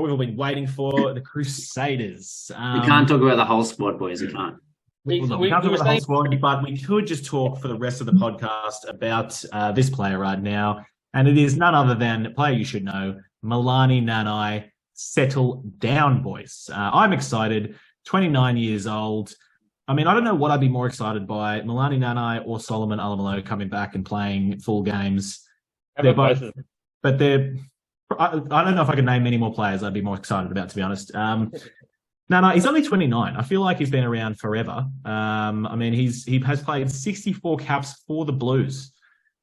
what we've all been waiting for, the Crusaders. We can't talk about the whole squad, boys. We can't. We can't talk about the whole squad, but we could just talk for the rest of the podcast about this player right now. And it is none other than a player you should know, Milani Nanai. Settle down, boys. I'm excited. 29 years old. I mean, I don't know what I'd be more excited by, Milani Nanai or Solomon Alamalo coming back and playing full games. They're both, but they're. I don't know if I can name any more players I'd be more excited about, to be honest. No, he's only 29. I feel like he's been around forever. I mean, he has played 64 caps for the Blues.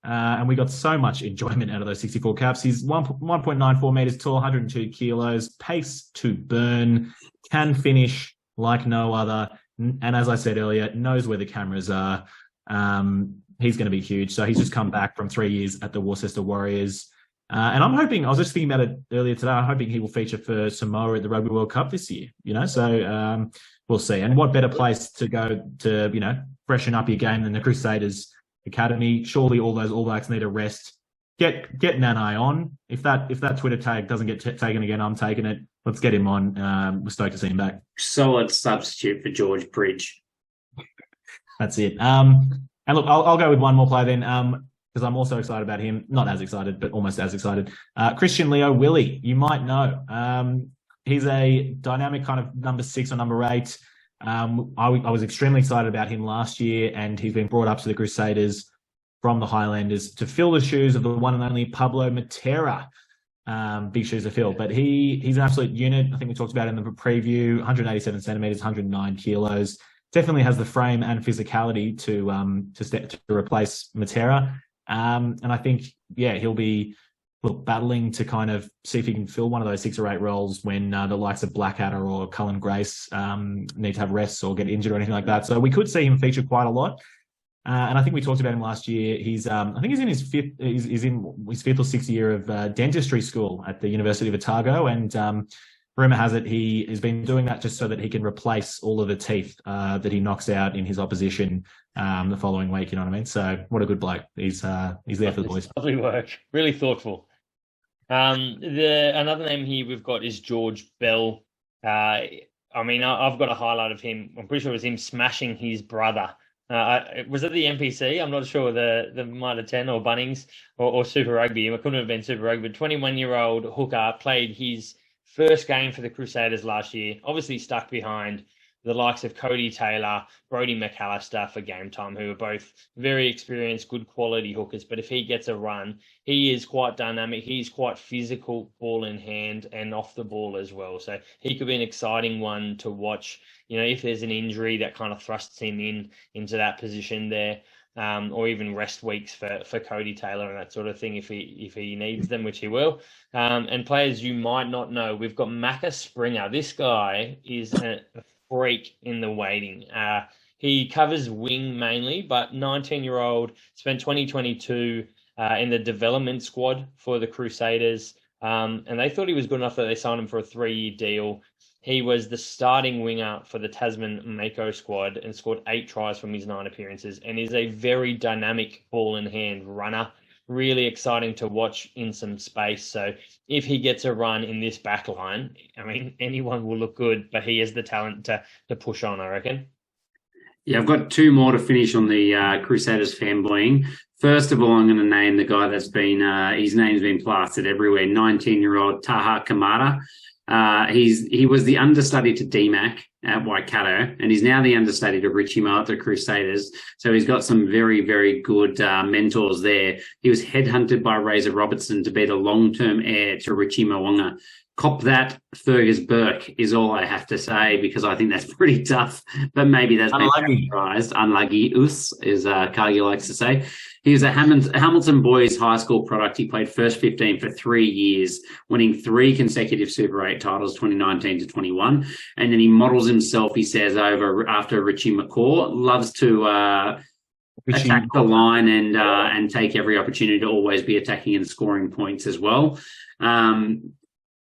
And we got so much enjoyment out of those 64 caps. He's 1.94 meters tall, 102 kilos, pace to burn, can finish like no other. And as I said earlier, knows where the cameras are. He's going to be huge. So he's just come back from 3 years at the Worcester Warriors. And I'm hoping, I was just thinking about it earlier today, I'm hoping he will feature for Samoa at the Rugby World Cup this year, so we'll see. And what better place to go to, freshen up your game than the Crusaders Academy. Surely all those All Blacks need a rest. Get Nanai on. If that Twitter tag doesn't get taken again, I'm taking it. Let's get him on. We're stoked to see him back. Solid substitute for George Bridge. That's it. And look, I'll go with one more player then, because I'm also excited about him. Not as excited, but almost as excited. Christian Leo Willie, you might know. He's a dynamic kind of number 6 or number 8. I was extremely excited about him last year, and he's been brought up to the Crusaders from the Highlanders to fill the shoes of the one and only Pablo Matera. Big shoes to fill, but he's an absolute unit. I think we talked about it in the preview, 187 centimeters, 109 kilos. Definitely has the frame and physicality to replace Matera. And I think, he'll be battling to kind of see if he can fill one of those 6 or 8 roles when the likes of Blackadder or Cullen Grace need to have rests or get injured or anything like that. So we could see him feature quite a lot. And I think we talked about him last year. I think he's in his fifth or 6th year of dentistry school at the University of Otago. And rumor has it he has been doing that just so that he can replace all of the teeth that he knocks out in his opposition the following week. You know what I mean? So what a good bloke. He's there for the boys. Lovely work. Really thoughtful. Another name here we've got is George Bell. I've got a highlight of him. I'm pretty sure it was him smashing his brother. Was it the NPC? I'm not sure. The Mitre 10 or Bunnings or Super Rugby. It couldn't have been Super Rugby. 21-year-old hooker played his first game for the Crusaders last year. Obviously stuck behind the likes of Cody Taylor, Brodie McAllister for game time, who are both very experienced, good quality hookers. But if he gets a run, he is quite dynamic. He's quite physical, ball in hand and off the ball as well. So he could be an exciting one to watch. If there's an injury that kind of thrusts him into that position there, or even rest weeks for Cody Taylor and that sort of thing if he needs them, which he will. And players you might not know, we've got Macca Springer. This guy is a freak in the waiting. He covers wing mainly, but 19-year-old, spent 2022 in the development squad for the Crusaders. And they thought he was good enough that they signed him for a 3-year deal. He was the starting winger for the Tasman Mako squad and scored 8 tries from his 9 appearances and is a very dynamic ball-in-hand runner. Really exciting to watch in some space. So if he gets a run in this back line, anyone will look good, but he has the talent to push on, I reckon. Yeah, I've got 2 more to finish on the Crusaders fanboying. First of all, I'm going to name the guy that's been, his name's been plastered everywhere, 19-year-old Taha Kamara. He was the understudy to DMAC at Waikato, and he's now the understudy to Richie Mo at the Crusaders. So he's got some very, very good mentors there. He was headhunted by Razor Robertson to be the long-term heir to Richie Mo'unga. Cop that, Fergus Burke is all I have to say, because I think that's pretty tough, but maybe that's unlucky. Unlucky, us, as Cargill likes to say. He was a Hamilton Boys High School product. He played first 15 for 3 years, winning 3 consecutive Super 8 titles, 2019 to 21. And then he models himself, he says, after Richie McCaw, loves to attack the line and take every opportunity to always be attacking and scoring points as well.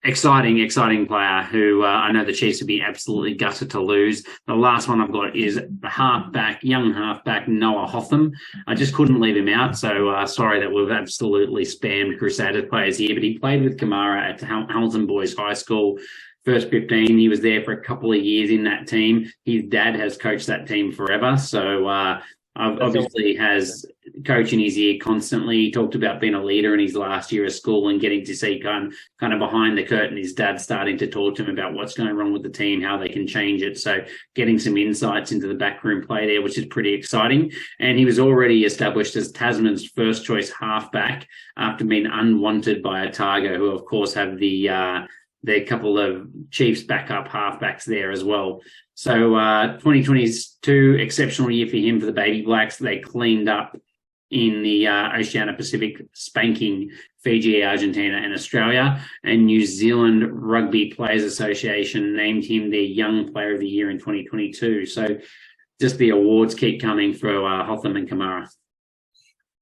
Exciting player who I know the Chiefs would be absolutely gutted to lose. The last one I've got is the young halfback, Noah Hotham. I just couldn't leave him out, so sorry that we've absolutely spammed Crusaders players here, but he played with Kamara at Hamilton Boys High School. First 15, he was there for a couple of years in that team. His dad has coached that team forever, so obviously has coach in his ear constantly. He talked about being a leader in his last year of school and getting to see kind of behind the curtain his dad starting to talk to him about what's going wrong with the team, how they can change it. So getting some insights into the backroom play there, which is pretty exciting. And he was already established as Tasman's first choice halfback after being unwanted by Otago, who of course have their couple of Chiefs backup halfbacks there as well. So 2022, exceptional year for him, for the Baby Blacks. They cleaned up in the Oceania Pacific, spanking Fiji, Argentina and Australia. And New Zealand Rugby Players Association named him their Young Player of the Year in 2022. So just the awards keep coming for Hotham and Kamara.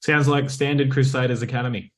Sounds like standard Crusaders Academy.